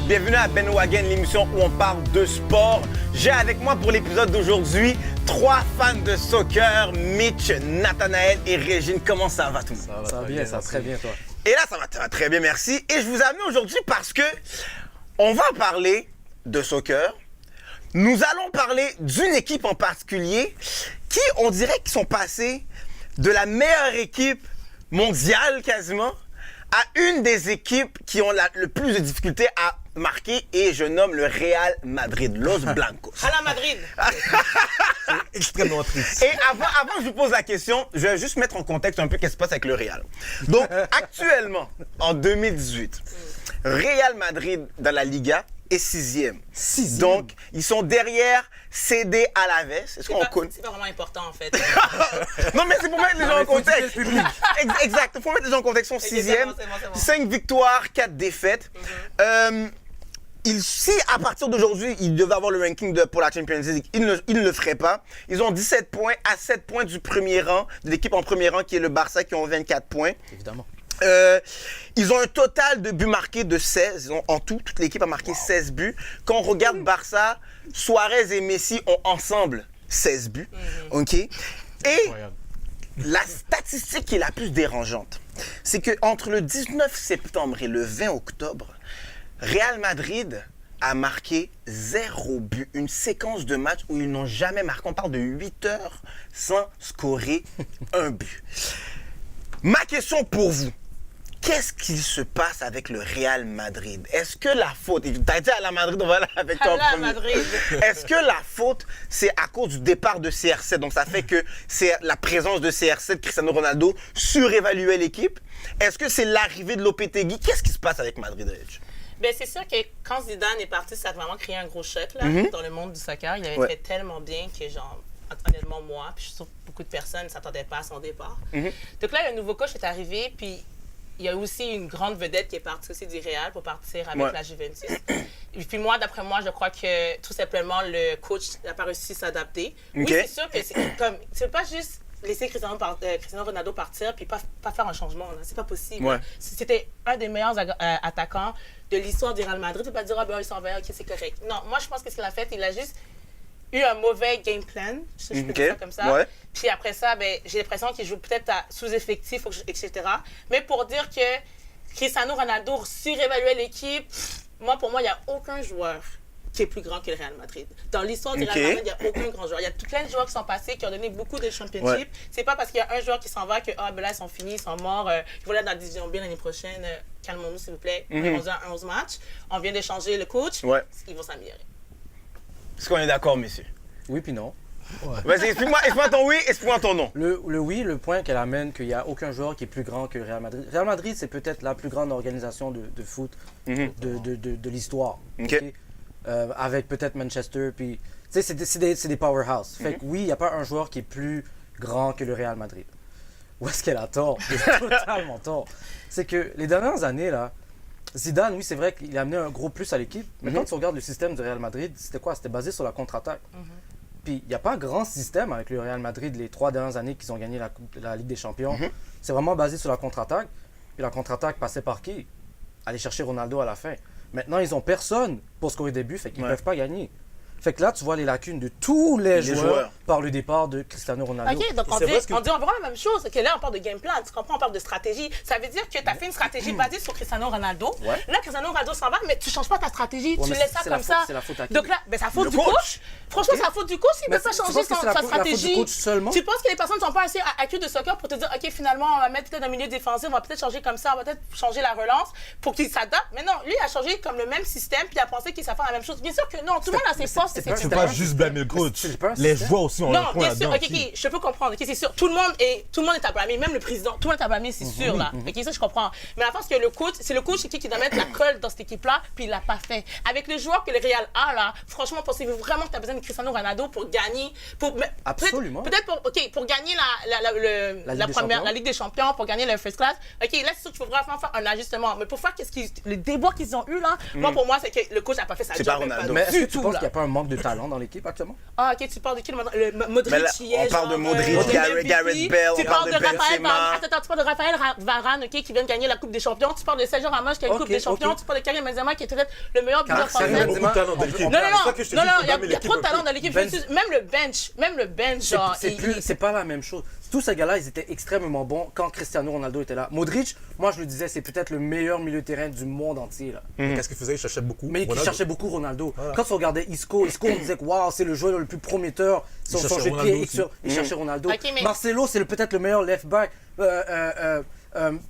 Bienvenue à Ben Wagen, l'émission où on parle de sport. J'ai avec moi pour l'épisode d'aujourd'hui 3 fans de soccer, Mitch, Nathanaël et Régine. Comment ça va tout le monde? Ça va bien, ça va très bien toi. Et là, ça va très bien, merci. Et je vous ai amené aujourd'hui parce que on va parler de soccer. Nous allons parler d'une équipe en particulier qui, on dirait qu'ils sont passés de la meilleure équipe mondiale quasiment à une des équipes qui ont le plus de difficultés à marquer, et je nomme le Real Madrid, Los Blancos. À la Madrid. C'est extrêmement triste. Et avant que je vous pose la question, je vais juste mettre en contexte un peu ce qui se passe avec le Real. Donc, actuellement, en 2018, Real Madrid dans la Liga est 6e. Donc, ils sont derrière CD Alaves. Est-ce qu'on connaît? C'est pas vraiment important, en fait. Non, mais c'est pour mettre les gens en contexte. Exact, il faut mettre les gens en contexte. Ils sont 6e, c'est bon. 5 victoires, 4 défaites. Si à partir d'aujourd'hui, ils devaient avoir le ranking pour la Champions League, ils ne le feraient pas. Ils ont 17 points, à 7 points du premier rang, de l'équipe en premier rang qui est le Barça, qui ont 24 points. Évidemment. Ils ont un total de buts marqués de 16. En tout, toute l'équipe a marqué 16 buts. Quand on regarde Barça, Suarez et Messi ont ensemble 16 buts. OK? Et la statistique qui est la plus dérangeante, c'est qu'entre le 19 septembre et le 20 octobre, Real Madrid a marqué 0 but. Une séquence de matchs où ils n'ont jamais marqué. On parle de 8 heures sans scorer un but. Ma question pour vous, qu'est-ce qu'il se passe avec le Real Madrid? Est-ce que la faute, t'as dit à la Madrid, on va aller avec toi en À la premier. Madrid. Est-ce que la faute, c'est à cause du départ de CR7? Donc ça fait que c'est la présence de CR7, Cristiano Ronaldo, surévaluait l'équipe? Est-ce que c'est l'arrivée de Lopetegui? Qu'est-ce qui se passe avec Madrid, Reg? Ben, c'est sûr que quand Zidane est parti, ça a vraiment créé un gros choc là, dans le monde du soccer. Il avait fait tellement bien que, genre, honnêtement, moi, puis je suis sûre que beaucoup de personnes ne s'attendaient pas à son départ. Donc là, un nouveau coach est arrivé, puis il y a aussi une grande vedette qui est partie aussi du Real pour partir avec la Juventus. Et puis moi, d'après moi, je crois que tout simplement, le coach n'a pas réussi à s'adapter. Oui, c'est sûr que c'est pas juste laisser Cristiano Ronaldo partir puis pas faire un changement. C'est pas possible. Ouais. C'était un des meilleurs attaquants de l'histoire du Real Madrid. Tu peux pas dire, ah ben, il s'en va, ok, c'est correct. Non, moi, je pense que ce qu'il a fait, il a juste eu un mauvais game plan, je peux dire ça comme ça. Ouais. Puis après ça, ben, j'ai l'impression qu'il joue peut-être à sous-effectif, etc. Mais pour dire que Cristiano Ronaldo surévaluait l'équipe, pour moi, il n'y a aucun joueur qui est plus grand que le Real Madrid. Dans l'histoire du Real Madrid, il n'y a aucun grand joueur. Il y a plein de joueurs qui sont passés, qui ont donné beaucoup de championships. C'est pas parce qu'il y a un joueur qui s'en va que ben là, ils sont finis, ils sont morts. Ils vont aller dans la division B l'année prochaine. Calmons-nous, s'il vous plaît. On est à 11 matchs. On vient d'échanger le coach. Ils vont s'améliorer. Est-ce qu'on est d'accord, messieurs? Oui puis non. Vas-y, explique-moi ton oui, explique-moi ton non. Le oui, le point qu'elle amène, qu'il n'y a aucun joueur qui est plus grand que le Real Madrid. Real Madrid, c'est peut-être la plus grande organisation de foot de l'histoire. Okay? Avec peut-être Manchester, puis tu sais, c'est des powerhouse. Fait que oui, il n'y a pas un joueur qui est plus grand que le Real Madrid. Où est-ce qu'elle a tort? Totalement tort. C'est que les dernières années, là, Zidane, oui, c'est vrai qu'il a amené un gros plus à l'équipe, mais quand tu regardes le système du Real Madrid, c'était quoi? C'était basé sur la contre-attaque. Puis il n'y a pas un grand système avec le Real Madrid les 3 dernières années qu'ils ont gagné la Ligue des Champions. C'est vraiment basé sur la contre-attaque. Puis la contre-attaque passait par qui? Aller chercher Ronaldo à la fin. Maintenant, ils n'ont personne pour scorer des buts, fait qu'ils ne peuvent pas gagner. Fait que là, tu vois les lacunes de tous les joueurs par le départ de Cristiano Ronaldo. OK, donc on dit environ la même chose. Que là, on parle de game plan, tu comprends, on parle de stratégie. Ça veut dire que tu as fait une stratégie basée sur Cristiano Ronaldo. Là, Cristiano Ronaldo s'en va, mais tu ne changes pas ta stratégie. Tu laisses ça comme ça. C'est la faute à qui? Donc là, c'est la faute du coach. Franchement, c'est la faute du coach. Il ne peut pas changer sa stratégie. Tu penses que les personnes ne sont pas assez accues de soccer pour te dire, OK, finalement, on va mettre peut-être un milieu défensif, on va peut-être changer comme ça, on va peut-être changer la relance pour qu'il s'adapte. Mais non, lui, il a changé comme le même système, puis il a pensé qu'il savait faire la même chose. Bien sûr que non, tout le monde a ses forces et ses faiblesses. Blâmer le coach. Les joueurs aussi ont un point là-dedans. OK, je peux comprendre. OK, c'est sûr. Tout le monde est à blâmer, même le président. Tout le monde est à blâmer, c'est sûr, là. OK, ça, je comprends. Mais la force que c'est le coach qui doit mettre la colle dans cette équipe-là, puis il l'a pas fait. Avec les joueurs que le Real a, là, franchement, pensez-vous vraiment que tu as besoin Cristiano Ronaldo pour gagner. Absolument. Peut-être pour gagner la Ligue des Champions, pour gagner le First Class. OK, là, c'est sûr qu'il faut vraiment faire un ajustement. Mais pour faire le débat qu'ils ont eu, là, moi, pour moi, c'est que le coach n'a pas fait sa job. C'est pas Ronaldo. Mais est-ce que tu penses qu'il n'y a pas un manque de talent dans l'équipe actuellement? Ah, OK, tu parles de qui? Modric, on parle de Modric, Gareth Bale, tu parles de Raphaël Benzema. Attends, tu parles de Raphaël Varane, OK, qui vient de gagner la Coupe des Champions. Tu parles de Sergio Ramos qui a une Coupe des Champions. Tu parles de Karim Benzema qui est peut-être le meilleur buteur français. Il y a beaucoup de talent dans l'équipe. Non, il y a trop de talent dans l'équipe. Même le bench, genre. C'est pas la même chose. Tous ces gars-là, ils étaient extrêmement bons quand Cristiano Ronaldo était là. Modric, moi je le disais, c'est peut-être le meilleur milieu de terrain du monde entier. Là. Qu'est-ce qu'il faisait? Il cherchait beaucoup. Mais il cherchait beaucoup Ronaldo. Voilà. Quand on regardait Isco, on disait que wow, c'est le joueur le plus prometteur. Il cherchait Ronaldo. Il cherchait Ronaldo. Okay, mais... Marcelo, c'est peut-être le meilleur left back.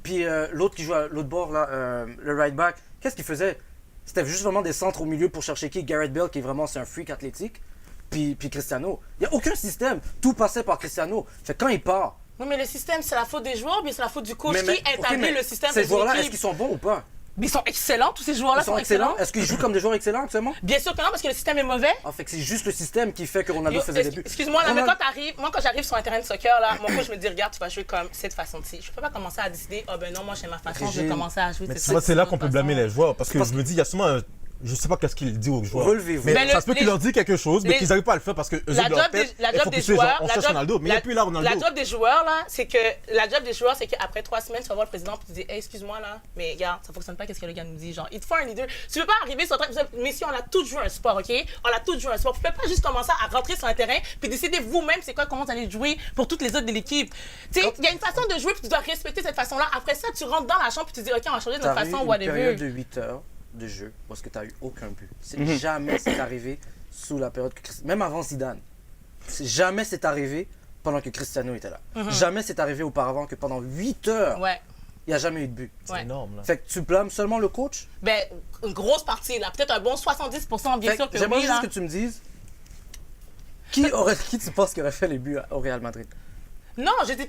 Puis l'autre qui joue à l'autre bord, là, le right back, qu'est-ce qu'il faisait? C'était juste vraiment des centres au milieu pour chercher qui? Gareth Bale, qui est vraiment c'est un freak athlétique. Puis Cristiano. Il n'y a aucun système. Tout passait par Cristiano. Fait quand il part. Oui, mais le système, c'est la faute des joueurs, mais c'est la faute du coach qui établit le système. Ces joueurs-là, est-ce qu'ils sont bons ou pas? Mais ils sont excellents, tous ces joueurs-là sont excellents. Est-ce qu'ils jouent comme des joueurs excellents actuellement? Bien sûr que non, parce que le système est mauvais. En fait, c'est juste le système qui fait que Ronaldo faisait des buts. Excuse-moi, là, mais quand j'arrive sur un terrain de soccer, là, mon coach me dit, regarde, tu vas jouer comme cette façon-ci. Je peux pas commencer à décider, oh ben non, moi, j'ai ma façon, je vais commencer à jouer. Mais tu vois, c'est là qu'on peut blâmer les joueurs, parce que je me dis, il y a souvent je sais pas qu'est-ce qu'il dit aux joueurs. Relevez-vous. Mais ça se peut qu'il leur dise quelque chose, mais qu'ils n'arrivent pas à le faire parce que eux la job des joueurs, Ronaldo. Mais il n'y a plus là Ronaldo. La job des joueurs, là, c'est qu'après 3 semaines, tu vas voir le président et tu dis, hey, excuse-moi, là, mais regarde, ça fonctionne pas, qu'est-ce que le gars nous dit? Genre, il te faut un leader. Tu peux pas arriver sur le terrain, mais si on a tous joué un sport, OK? On a tous joué un sport. Vous pouvez pas juste commencer à rentrer sur un terrain puis décider vous-même comment vous allez jouer pour toutes les autres de l'équipe. Tu sais, il y a une façon de jouer puis tu dois respecter cette façon-là. Après ça, tu rentres dans la chambre puis tu dis, OK, on va changer notre façon, whatever. Une période de 8 heures de jeu parce que tu n'as eu aucun but. Jamais c'est arrivé sous la période que même avant Zidane. Jamais c'est arrivé pendant que Cristiano était là. Jamais c'est arrivé auparavant que pendant 8 heures, il n'y a jamais eu de but. C'est énorme. Là. Fait que tu blâmes seulement le coach? Ben, une grosse partie, là. Peut-être un bon 70%, bien sûr que j'aimerais oui, juste que tu me dises qui tu penses qui aurait fait les buts au Real Madrid? Non, je dis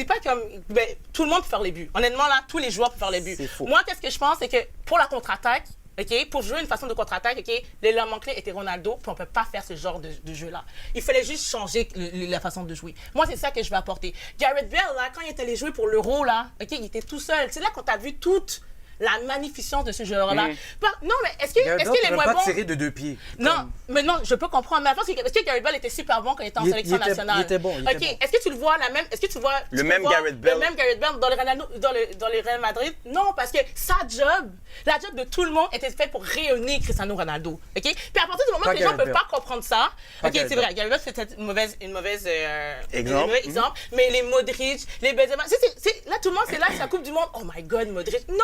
pas comme tout le monde peut faire les buts. Honnêtement là, tous les joueurs peuvent faire les buts. Moi, qu'est-ce que je pense, c'est que pour la contre-attaque, OK, pour jouer une façon de contre-attaque, OK, l'élément clé était Ronaldo, puis on peut pas faire ce genre de jeu-là. Il fallait juste changer la façon de jouer. Moi, c'est ça que je vais apporter. Gareth Bale, là, quand il est allé jouer pour l'Euro, là, OK, il était tout seul. C'est là qu'on a vu toute la magnificence de ce joueur-là. Non, mais est-ce qu'il est moins bon? Pas tiré de 2 pieds. Non, mais non, je peux comprendre. Mais est-ce que Gareth Bale était super bon quand il était en sélection nationale? Il était bon. OK, est-ce que tu le vois le même Gareth Bale dans le Real Madrid? Non, parce que la job de tout le monde était faite pour rayonner Cristiano Ronaldo. OK? Puis à partir du moment que les gens ne peuvent pas comprendre ça, OK, c'est vrai, Gareth Bale c'était une mauvaise exemple, mais les Modric, les Benzema, là tout le monde c'est là, c'est la Coupe du Monde. Oh my God, Modric. Non,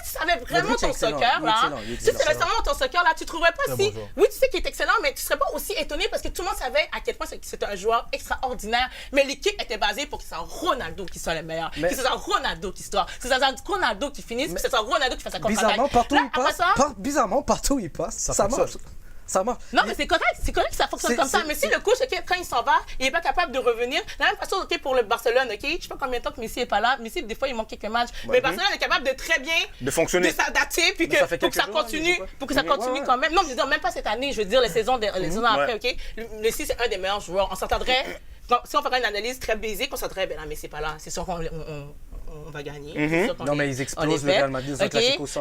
si tu savais vraiment ton soccer, là, si tu savais vraiment ton soccer, là, tu trouverais pas si... Oui, tu sais qu'il est excellent, mais tu serais pas aussi étonné parce que tout le monde savait à quel point c'était un joueur extraordinaire. Mais l'équipe était basée pour que ce soit Ronaldo qui soit le meilleur, que ce soit Ronaldo qui soit, que ce soit Ronaldo qui finisse, que ce soit Ronaldo qui fasse sa contre-attaque. Bizarrement, partout où il passe, ça marche. Ça marche. Non, mais c'est correct que ça fonctionne comme ça. Mais si le coach, quand il s'en va, il n'est pas capable de revenir, de la même façon, pour le Barcelone, je ne sais pas combien de temps que Messi n'est pas là. Messi, des fois, il manque quelques matchs. Mais Barcelone est capable de très bien fonctionner, de s'adapter, puis pour que ça continue, quand même. Non, je veux dire, même pas cette année, je veux dire, les saisons après, OK? Messi, c'est un des meilleurs joueurs. On s'entendrait, si on ferait une analyse très basique, on s'entendrait, ben là, Messi n'est pas là. C'est sûr qu'on va gagner. Non, mais ils explosent le Real Madrid.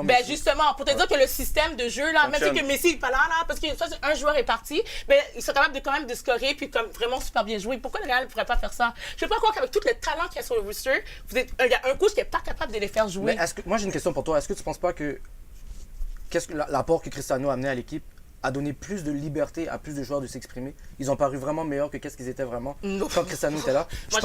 Ben justement, pour te dire que le système de jeu, là, même si que Messi n'est pas là, parce que soit un joueur est parti, ben, ils sont capables quand même de scorer puis comme vraiment super bien jouer. Pourquoi le Real ne pourrait pas faire ça? Je ne peux pas croire qu'avec tout le talent qu'il y a sur le roster, il y a un coach qui n'est pas capable de les faire jouer. Mais moi, j'ai une question pour toi. Est-ce que tu ne penses pas que l'apport que Cristiano a amené à l'équipe a donné plus de liberté à plus de joueurs de s'exprimer? Ils ont paru vraiment meilleurs que qu'est-ce qu'ils étaient vraiment quand Cristiano était là. Je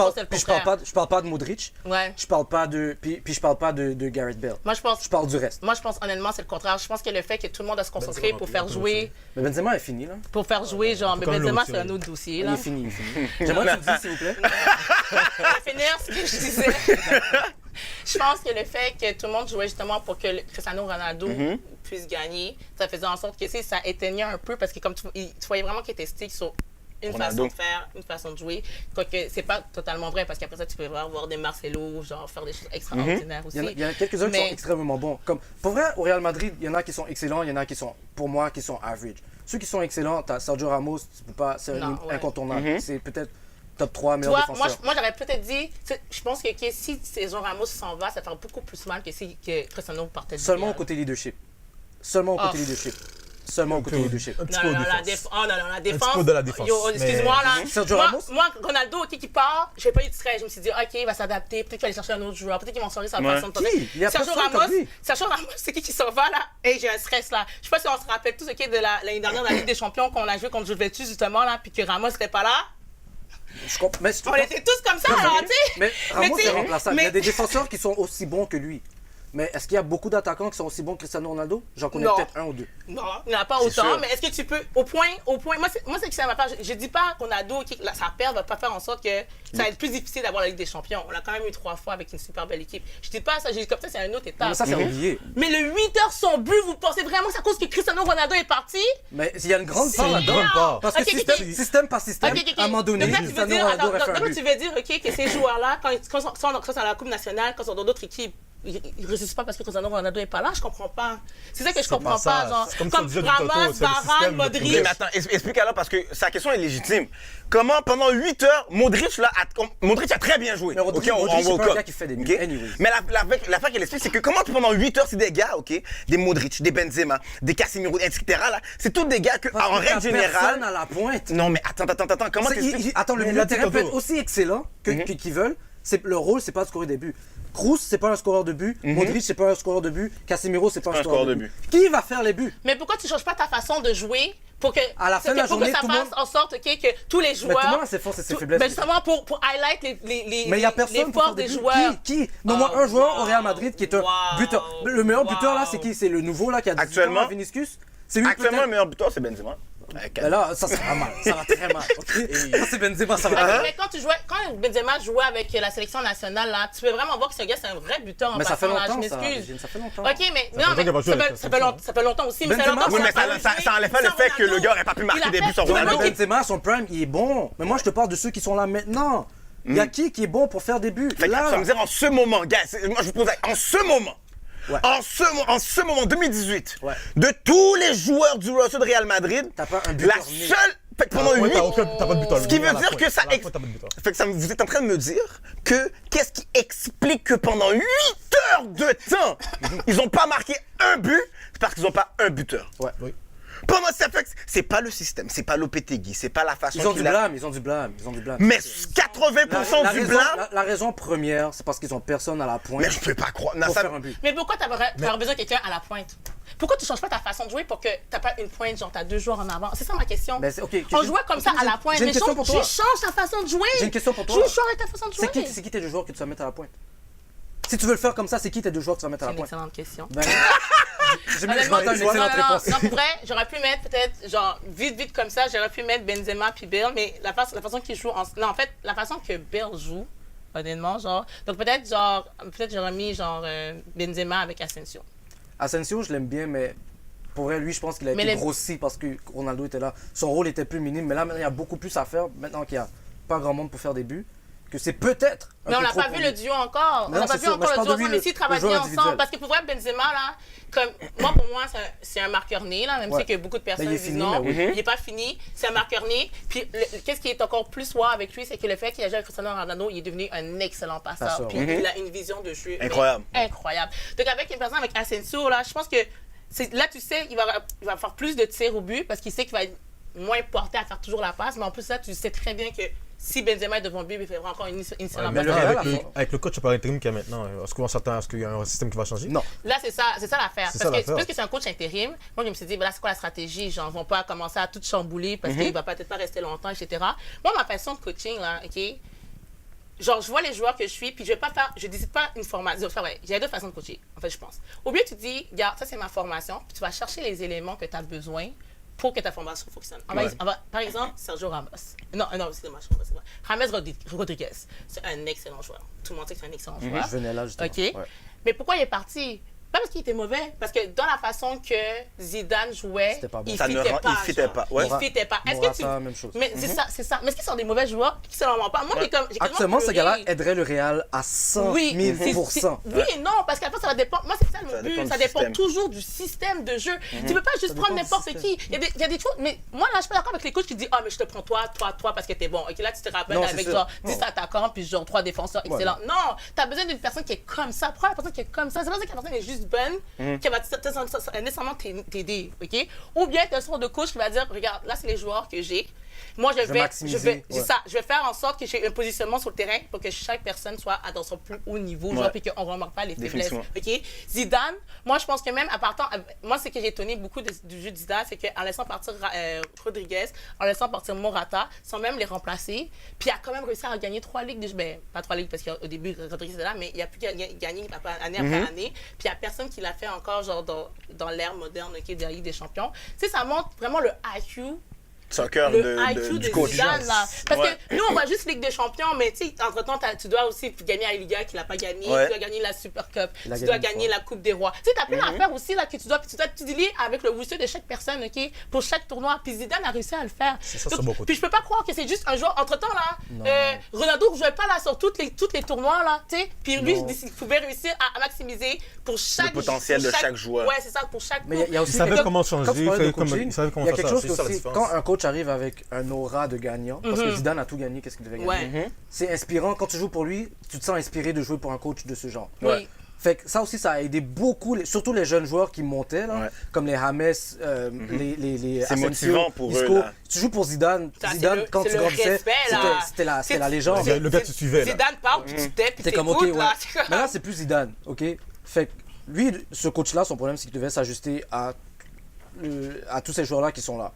parle pas de Modric. Je parle pas de je parle pas de Gareth Bale. Je parle du reste. Moi je pense honnêtement c'est le contraire. Je pense que le fait que tout le monde a se concentrer pour faire jouer. Mais Benzema est fini là. Pour faire jouer genre mais Benzema c'est un autre dossier là. Il est fini. J'aimerais que tu me dises s'il vous plaît. Pour finir ce que je disais. Je pense que le fait que tout le monde jouait justement pour que Cristiano Ronaldo puisse gagner, ça faisait en sorte que ça éteignait un peu parce que comme tu voyais vraiment qu'il était stick sur façon de faire, une façon de jouer. Quoique, c'est pas totalement vrai, parce qu'après ça, tu peux voir des Marcelo, genre, faire des choses extraordinaires aussi. Il y en a quelques-uns qui sont extrêmement bons. Comme, pour vrai, au Real Madrid, il y en a qui sont excellents, il y en a qui sont, pour moi, qui sont average. Ceux qui sont excellents, t'as Sergio Ramos, c'est incontournable. C'est peut-être top 3 meilleur défenseur. Moi, j'aurais peut-être dit, je pense que si Sergio Ramos s'en va, ça fera beaucoup plus mal que si Cristiano partait. Seulement au côté leadership. Seulement au côté leadership. Seulement au côté leadership. Un petit peu la défense. Un petit peu de la défense. Excuse-moi, là. Sergio Ramos? Moi, Ronaldo, qui part, j'ai pas eu de stress. Je me suis dit, OK, il va s'adapter. Peut-être qu'il va aller chercher un autre joueur. Peut-être qu'il va en sortir sa façon de Sergio Ramos, c'est qui s'en va, là? Et j'ai un stress, là. Je sais pas si on se rappelle tous, OK, de l'année dernière, de la Ligue des Champions, qu'on a joué contre Juventus, justement, là, puis que Ramos n'était pas là. On était tous comme ça, alors, tu sais. Mais Ramos est remplaçable. Il y a des défenseurs qui sont aussi bons que lui. Mais est-ce qu'il y a beaucoup d'attaquants qui sont aussi bons que Cristiano Ronaldo? J'en connais peut-être un ou deux. Non, il n'y en a pas autant. Mais est-ce que tu peux, au point, moi, c'est que ça m'a fait. Je dis pas qu'on Ronaldo, sa perte va pas faire en sorte que ça va être plus difficile d'avoir la Ligue des Champions. On l'a quand même eu 3 fois avec une super belle équipe. Je dis pas ça, je dis comme ça, c'est un autre étape. Mais ça, c'est oublié. Mais le 8 heures sans but, vous pensez vraiment que c'est à cause que Cristiano Ronaldo est parti? Mais il y a une grande part là-dedans. Parce que système par système, à un moment donné, Cristiano Ronaldo aurait fait un but. Tu veux dire, OK, que ces joueurs-là, quand ils sont à la Coupe nationale, quand ils sont dans d'autres équipes, ils ne résistent pas parce que Cristiano Ronaldo n'est pas là, je comprends pas. C'est ça que je comprends pas. Genre, comme Ramos, Varane, Modric. Mais attends, explique alors parce que sa question est légitime. Comment pendant 8 heures, Modric a très bien joué. Mais Modric, c'est pas un gars qui fait des buts. Mais l'affaire qu'elle explique, c'est que comment pendant 8 heures, c'est des gars, OK, des Modric, des Benzema, des Casemiro, etc. là, c'est tous des gars que, en règle générale. Personne à la pointe. Non, mais attends, comment t'expliques? Attends, le milieu de terrain peut être aussi excellent qu'ils veulent. Le rôle, c'est pas de scorer des buts. Kroos, c'est pas un scoreur de but. Modric, c'est pas un scoreur de but. Casemiro, c'est pas un scoreur de but. Qui va faire les buts? Mais pourquoi tu changes pas ta façon de jouer pour que, à la fin de la journée, ça fasse en sorte que tous les joueurs. Mais tout le monde a ses forces et ses faiblesses. Mais justement, pour highlight les forces des joueurs. Qui? Non-moi, un joueur au Real Madrid qui est un buteur. Le meilleur buteur, là, c'est qui? C'est le nouveau, là, qui a 18 ans, Vinicius? Actuellement, le meilleur buteur, c'est Benzema. Ben là, ça va mal. Ça va très mal. Ça, c'est Benzema, ça va mal. Mais quand Benzema jouait avec la sélection nationale, là, tu peux vraiment voir que ce gars, c'est un vrai buteur en passant. Je m'excuse. Ça fait longtemps. OK, mais ça fait longtemps aussi. Mais ça enlève pas le fait que le gars n'aurait pas pu marquer des buts sur Ronaldo. Benzema, son prime, il est bon. Mais moi, je te parle de ceux qui sont là maintenant. Il y a qui est bon pour faire des buts? Ça veut dire en ce moment, gars, moi je vous pose en ce moment. Ouais. En ce moment, 2018, de tous les joueurs du roster de Real Madrid, t'as pas un la seule. Pendant 8 t'as pas de buteur. Ce qui veut dire que ça. Fait que vous êtes en train de me dire que qu'est-ce qui explique que pendant 8 heures de temps, ils n'ont pas marqué un but? C'est parce qu'ils n'ont pas un buteur. Ouais, oui. Pendant ça fait que c'est pas le système, c'est pas Lopetegui, c'est pas la façon ils ont du blâme. Mais 80% du blâme. La raison première, c'est parce qu'ils ont personne à la pointe. Mais je peux pas croire. Faire un but. Mais pourquoi t'aurais besoin de quelqu'un à la pointe? Pourquoi tu changes pas ta façon de jouer pour que t'as pas une pointe, genre t'as 2 joueurs en avant? C'est ça ma question. On jouait comme ça à la pointe. J'ai une question pour toi. Tu changes ta façon de jouer. J'ai une question pour toi. Tu changes ta façon de jouer. C'est qui tes 2 joueurs que tu vas mettre à la pointe? Si tu veux le faire comme ça, c'est qui tes 2 joueurs que tu vas mettre à la pointe? C'est une excellente question. Je m'attends à une excellente réponse. Non, pour vrai, j'aurais pu mettre peut-être, genre, vite comme ça, j'aurais pu mettre Benzema puis Bale, mais la façon qu'il joue, non, en fait, la façon que Bale joue, honnêtement, genre, donc peut-être j'aurais mis, genre, Benzema avec Asensio. Asensio, je l'aime bien, mais pour vrai, lui, je pense qu'il a été grossi parce que Ronaldo était là. Son rôle était plus minime, mais là, maintenant, il y a beaucoup plus à faire, maintenant qu'il n'y a pas grand monde pour faire des buts. Que c'est peut-être. Mais on n'a pas vu le duo encore. On n'a pas vu encore le duo ensemble. Mais s'ils travaillent ensemble, parce que pour vrai, Benzema, là, comme pour moi, c'est un marqueur né, là, même si que beaucoup de personnes disent non. Il n'est pas fini. C'est un marqueur né. Puis qu'est-ce qui est encore plus wow avec lui, c'est que le fait qu'il a joué avec Cristiano Ronaldo, il est devenu un excellent passeur. Puis il a une vision de jeu incroyable. Donc avec une personne avec Asensio, là, je pense que là, tu sais, il va faire plus de tirs au but parce qu'il sait qu'il va être moins porté à faire toujours la passe. Mais en plus, là, tu sais très bien que si Benzema est devant le but, il fera encore une seule avec le coach par intérim qu'il y a maintenant, est-ce qu'on s'attend à ce qu'il y a un système qui va changer? Non. Là, c'est ça l'affaire. Parce que puisque c'est un coach intérim, moi, je me suis dit, là, c'est quoi la stratégie? Genre, ils vont pas commencer à tout chambouler parce qu'il va peut-être pas rester longtemps, etc. Moi, ma façon de coaching, là, OK? Genre, je vois les joueurs que je suis, puis je décide pas une formation. Il y a 2 façons de coacher, en fait, je pense. Au lieu, tu dis, regarde, ça, c'est ma formation, puis tu vas chercher les éléments que tu as besoin pour que ta formation fonctionne. Par exemple, Sergio Ramos. Non, c'est dommage. James Rodriguez, c'est un excellent joueur. Tout le monde sait que c'est un excellent joueur. Je venais là, justement. OK. Mais pourquoi il est parti? Pas parce qu'il était mauvais, parce que dans la façon que Zidane jouait, C'était pas bon. il Ça fitait pas. ouais. Il fitait pas. Est-ce que Morata, même chose. Mais c'est ça. Mais est-ce qu'ils sont des mauvais joueurs? C'est vraiment pas. Moi, j'ai quasiment Actuellement, ce pleuré. gars-là aiderait le Real à 100 000 %. Oui et non, parce qu'après, ça va dépendre. Moi, c'est ça Ça mon dépend but. du Ça dépend système. toujours du système de jeu. Tu peux pas juste prendre dépend du n'importe qui. système. Il y a des choses. Mais moi, là, je suis pas d'accord avec les coachs qui disent ah, mais je te prends toi, parce que t'es bon. Ok, là, tu te rappelles Non, c'est avec sûr. genre Non. 10 attaquants, puis genre 3 défenseurs excellents. Non, t'as besoin d'une personne qui est comme ça. Prends la personne qui est comme ça. C'est pas ça que la personne est juste bonne, qui va nécessairement t'aider. Ok? Ou bien, t'as un sort de coach qui va dire regarde, là, c'est les joueurs que j'ai. Moi, je vais maximiser, c'est ouais. ça. Je vais faire en sorte que j'ai un positionnement sur le terrain pour que chaque personne soit dans son plus haut niveau, genre, puis qu'on ne remarque pas les faiblesses. OK? Zidane, moi, je pense que même à partant, moi, ce que j'ai étonné beaucoup du jeu de Zidane, c'est qu'en laissant partir Rodriguez, en laissant partir Morata, sans même les remplacer, puis il a quand même réussi à gagner 3 ligues. Ben, pas 3 ligues parce qu'au début, Rodriguez était là, mais il a pu gagner année après année. Puis il n'y a personne qui l'a fait encore, genre, dans l'ère moderne, OK, de la Ligue des Champions. Tu sais, ça montre vraiment le IQ. Soccer Le IQ du de coach. Zidane, là. Parce Ouais. que nous, on voit juste Ligue des Champions, mais tu sais, entre-temps, tu dois aussi gagner la Liga qu'il n'a pas gagné, Ouais. tu dois gagner la Super Cup, Il a tu dois gagné une gagner la Coupe des Rois. Tu sais, t'as plein d'affaires aussi, là, que tu dois dealer avec le rousseau de chaque personne, OK, pour chaque tournoi. Puis Zidane a réussi à le faire. C'est ça, Donc, c'est bon côté. puis je peux pas croire que c'est juste un joueur. Entre-temps, là, Ronaldo ne jouait pas là sur tous les tournois, là, tu sais. Puis lui, il pouvait réussir à maximiser pour chaque... potentiel pour de chaque joueur. Ouais, c'est ça, pour chaque... Mais il y a aussi Il savait quelque- comment quand changer, tu parlais de il coaching, savait comment il y a faire quelque ça. chose C'est que ça la aussi, différence. quand un coach arrive avec un aura de gagnant, parce que Zidane a tout gagné, qu'est-ce qu'il devait gagner? Ouais. C'est inspirant, quand tu joues pour lui, tu te sens inspiré de jouer pour un coach de ce genre. Oui. Fait que ça aussi, ça a aidé beaucoup, surtout les jeunes joueurs qui montaient, là, Ouais. comme les James, les C'est Asensio, motivant pour eux, Isco. là. Tu joues pour Zidane, Ça, c'est Zidane le- quand c'est tu le grandissais, respect, là. c'était la légende. Le gars, tu suivais, là. Zidane parle, puis tu t'es, puis T'es comme, t'écoutes, ok, ouais. là. Mais là, c'est plus Zidane, ok? Fait que lui, ce coach-là, son problème, c'est qu'il devait s'ajuster à tous ces joueurs-là qui sont là.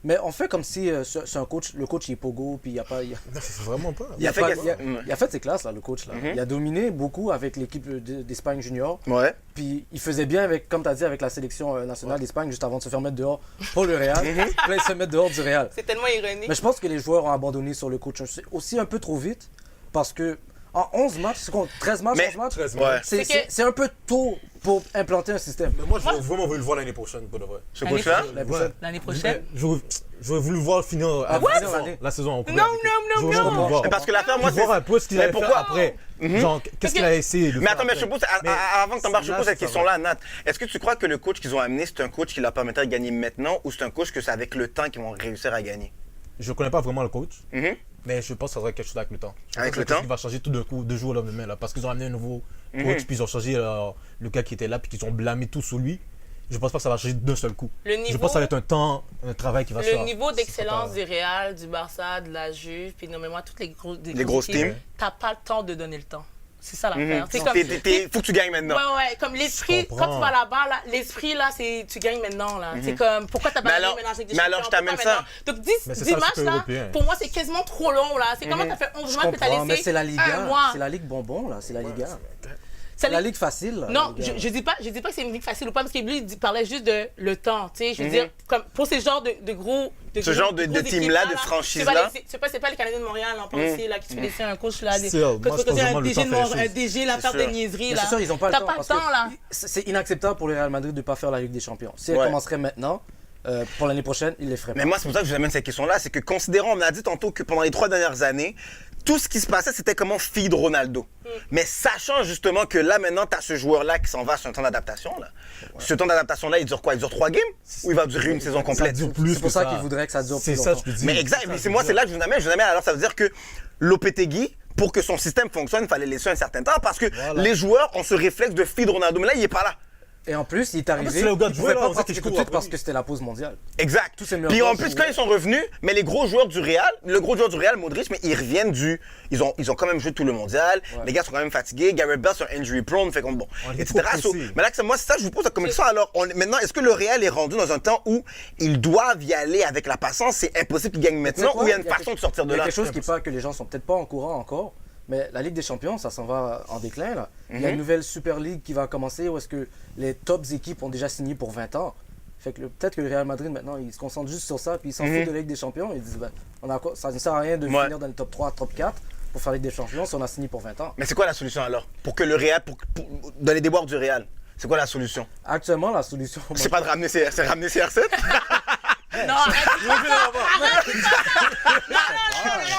Mais on fait comme si c'est un coach, le coach il est pogo, puis il n'y a pas... C'est vraiment pas. Il a fait pas- que- il a fait ses classes, là, le coach. Là. Il a dominé beaucoup avec l'équipe d'Espagne junior. Ouais. Puis il faisait bien, avec, comme tu as dit, avec la sélection nationale d'Espagne, juste avant de se faire mettre dehors pour le Real. Puis là, il se met dehors du Real. C'est tellement ironique. Mais je pense que les joueurs ont abandonné sur le coach aussi un peu trop vite, parce que en 11 matchs, c'est quoi, 13 matchs, Mais- 11 matchs? 13 Ouais. matchs. C'est un peu tôt pour implanter un système. Mais moi, j'aurais vraiment voulu le voir l'année prochaine, pour de vrai. Ce coach-là? L'année prochaine? J'aurais voulu le voir finir la saison en couleur. Non, non, non, J'aurais vraiment voulu le voir. Mais parce que l'affaire, moi, Puis voir un peu ce qu'il allait faire pourquoi? après. Genre, qu'est-ce qu'il a essayé de Mais faire attends, mais je te après. pose, Mais avant que t'embarques, je te là, pose cette ça va. question-là, Nat. Est-ce que tu crois que le coach qu'ils ont amené, c'est un coach qui leur permettrait de gagner maintenant ou c'est un coach que c'est avec le temps qu'ils vont réussir à gagner? Je connais pas vraiment le coach, Mhm. mais je pense que ça serait quelque chose avec le temps. Je pense Avec que le c'est quelque chose temps? qui va changer tout d'un coup, de jour au lendemain, là, parce qu'ils ont amené un nouveau coach, puis ils ont changé le gars qui était là, puis qu'ils ont blâmé tout sur lui. Je pense pas que ça va changer d'un seul coup. Le Je niveau- pense que ça va être un travail qui va se faire. Le niveau C'est d'excellence pas- du Real, du Barça, de la Juve, puis nommez-moi toutes les grosses teams. T'as pas le temps de donner le temps. C'est ça l'affaire. Mhm. C'est comme... Faut que tu gagnes maintenant. Ouais, comme l'esprit, Je comprends. quand tu vas là-bas, là, l'esprit, là, c'est tu gagnes maintenant, là. C'est comme, pourquoi t'as pas Mais gagné alors- maintenant avec des mais alors, champions? je t'amène Pourquoi ça. maintenant? Donc 10 Mais c'est 10 ça, le matchs, super là, européen. pour moi, c'est quasiment trop long, là. C'est comment t'as fait 11 Je mois, puis t'as comprends, mais laissé c'est la un Liga. mois. C'est la Ligue bonbon, là. C'est la Liga. C'est C'est la Ligue facile. là, Non, la Liga. je dis pas que c'est une ligue facile ou pas, parce que lui, il parlait juste de le temps, tu sais. Je veux dire, comme pour ces genres de gros... Ce genre de team-là, de franchise-là. C'est pas les Canadiens de Montréal, on pense aussi, là, qui se fait laisser un coach, là. C'est sûr, moi, je pense vraiment un le DG, temps fait les un choses. DG, là, faire sûr. des niaiseries, Mais là. c'est sûr, ils n'ont pas le T'as temps. pas le parce que temps, là. C'est inacceptable pour le Real Madrid de ne pas faire la Ligue des Champions. Si elle Ouais. commencerait maintenant, pour l'année prochaine, ils les feraient pas. Mais moi, c'est pour ça que je vous amène cette question-là. C'est que considérant, on a dit tantôt que pendant les 3 dernières années, tout ce qui se passait, c'était comment feed Ronaldo. Mais sachant justement que là, maintenant, tu as ce joueur-là qui s'en va sur un temps d'adaptation. Là. Ce temps d'adaptation-là, il dure quoi? Il dure 3 games? Ou il va durer une saison Ça complète? dure plus C'est pour que ça qu'ils voudraient que ça dure C'est plus ça, longtemps. je te dis. Mais exact, mais c'est moi, c'est là que je vous amène. Je vous amène, alors ça veut dire que Lopetegui, pour que son système fonctionne, il fallait laisser un certain temps parce que Voilà. les joueurs ont ce réflexe de feed Ronaldo. Mais là, il n'est pas là. Et en plus, il est arrivé, c'est là où le gars il jouait, pouvait là, pas on sait qu'il pratiquer tout court de suite après parce lui. que c'était la pause mondiale. Exact. Tous ces meilleurs Puis en joueurs plus, jouaient. quand ils sont revenus, mais les gros joueurs du Real, le gros joueur du Real, Modric, mais ils reviennent ils ont quand même joué tout le mondial. Les gars sont quand même fatigués. Gareth Bale, c'est un injury prone, fait comme bon, On est etc. trop So, pressé. mais là, moi, c'est ça, je vous pose la question. Alors, maintenant, est-ce que le Real est rendu dans un temps où ils doivent y aller avec la patience? C'est impossible qu'ils gagnent Tu sais maintenant quoi? ou il y a une façon de sortir de Il y a là? quelque chose qui est pas que les gens sont peut-être pas en courant encore, mais la Ligue des Champions, ça s'en va en déclin là. Il y a une nouvelle Super League qui va commencer où est-ce que les tops équipes ont déjà signé pour 20 ans. Fait que peut-être que le Real Madrid maintenant, ils se concentrent juste sur ça puis ils s'en foutent de la Ligue des Champions, ils disent ben, ça ne sert à rien de Ouais. finir dans le top 3, top 4 pour faire la Ligue des Champions si on a signé pour 20 ans. Mais c'est quoi la solution alors? Pour que le Real, pour dans les déboires du Real? C'est quoi la solution? Actuellement, la solution. C'est pas de ramener CR7? Non, arrête.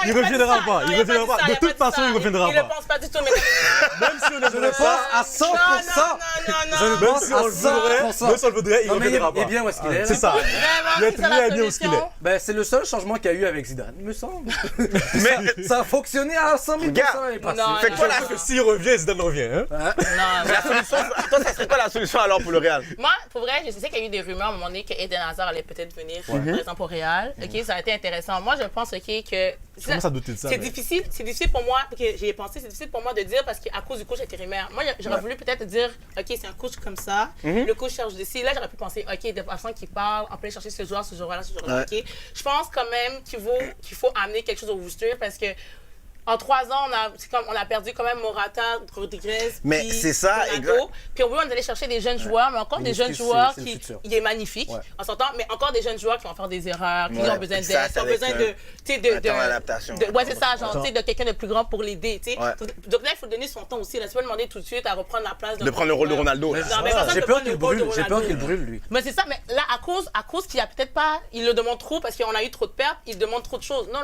Il reviendra pas. Il reviendra pas. De toute façon, il reviendra Il ne pas. pense pas du tout, mais... Même si on Je le pense à 100%. Je le Même pense si on le voudrait, à 100%. même si on le voudrait, il Non, mais reviendra il est pas. bien où est-ce qu'il est. C'est ça. Vraiment, Il est c'est ça très la bien où ce qu'il est. solution. Ben, c'est le seul changement qu'il y a eu avec Zidane, il me semble. Mais Ça a fonctionné à 100 000% Regarde. l'année passée. Non, fait non, quoi non. la Parce que s'il revient, Zidane revient. Hein? Non, la solution, toi, ça serait quoi la solution alors pour le Real? moi, pour vrai, je sais qu'il y a eu des rumeurs à un moment donné que Eden Hazard allait peut-être venir, par exemple, au Real. OK, ça a été intéressant. Moi, je pense, OK, que... Je commence à douter de ça. C'est mais- difficile pour moi, parce que j'y ai pensé, c'est difficile pour moi de dire parce qu'à cause du coach intérimaire. Moi, j'aurais voulu peut-être dire, OK, c'est un coach comme ça, le coach cherche de ci. Là, j'aurais pu penser, OK, des personnes qui parlent, on peut aller chercher ce joueur-là, ce joueur-là, OK. Je pense quand même qu'il faut amener quelque chose au rooster parce que en 3 ans, on a perdu quand même Morata, Rodriguez, Mais puis c'est ça, Ronaldo. exact. Puis au bout, on allait chercher des jeunes joueurs, mais encore Mais des jeunes l'excuse, joueurs c'est le qui... futur. Il est magnifique, Ouais. on s'entend, mais encore des jeunes joueurs qui vont faire des erreurs, qui Ouais. ont besoin Et ça, d'aide, qui ont avec, besoin de... tu sais, un temps d'adaptation. Ouais, c'est ça, genre, tu sais, de quelqu'un de plus grand pour l'aider, tu sais. Ouais. Donc là, il faut donner son temps aussi. Là, tu peux demander tout de suite à reprendre la place De prendre le rôle de Ronaldo. Mais là. Non, mais personne J'ai ne peur prend qu'il le rôle de brûle. J'ai peur Ronaldo. qu'il brûle, lui. Mais c'est ça, mais là, à cause qu'il y a peut-être pas, il le demande trop parce qu'on a eu trop de pertes, il demande trop de choses. Non.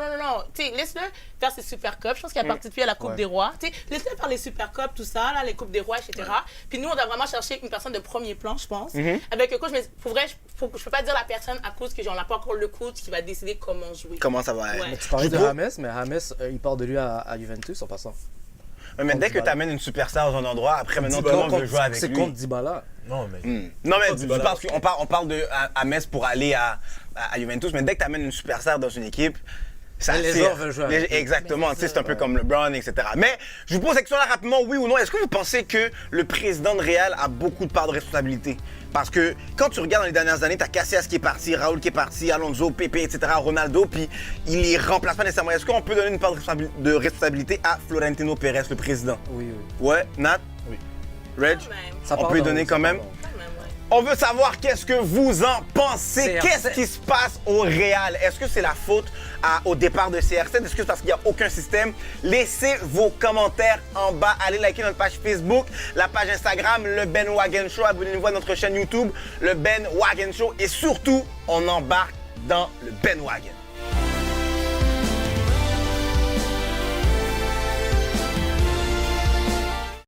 Tu sais, laisse-le faire ses super cups. Je pense qu'il a participé à la Coupe des Rois. Tu sais, laisse-le faire les super cups, tout ça, là, les Coupes des Rois, etc. Puis nous, on doit vraiment chercher une personne de premier plan, je pense. Avec le coach, mais pour vrai, je peux pas dire la personne à cause que on n'a pas encore le coach qui va décider comment jouer. Comment ça va être? Ouais. Tu parlais de trouve- James, mais James, il part de lui à Juventus en passant. Mais dès que tu amènes une superstar dans un endroit, après maintenant tout le monde veut jouer avec C'est lui. contre Dybala. Non, mais. Non, mais Contre Dybala. parce qu'on parle de Metz pour aller à Juventus, mais dès que tu amènes une superstar dans une équipe, ça Mais les attire. gens veulent jouer avec lui. Exactement, tu sais, c'est un peu comme LeBron, etc. Mais je vous pose la question là rapidement, oui ou non, est-ce que vous pensez que le président de Real a beaucoup de part de responsabilité? Parce que quand tu regardes dans les dernières années, t'as Casillas qui est parti, Raúl qui est parti, Alonso, Pepe, etc., Ronaldo, puis il les remplace pas nécessairement. Est-ce qu'on peut donner une part de responsabilité à Florentino Pérez, le président? Oui. Ouais, Nat? Oui. Reg? Quand même. Ça On part peut lui dans- donner ça quand part même? dans- Quand même, ouais. On veut savoir qu'est-ce que vous en pensez. CR7. Qu'est-ce qui se passe au Real? Est-ce que c'est la faute au départ de CR7? Est-ce que c'est parce qu'il n'y a aucun système? Laissez vos commentaires en bas. Allez liker notre page Facebook, la page Instagram, le Ben Wagen Show. Abonnez-vous à notre chaîne YouTube, le Ben Wagen Show. Et surtout, on embarque dans le Ben Wagen.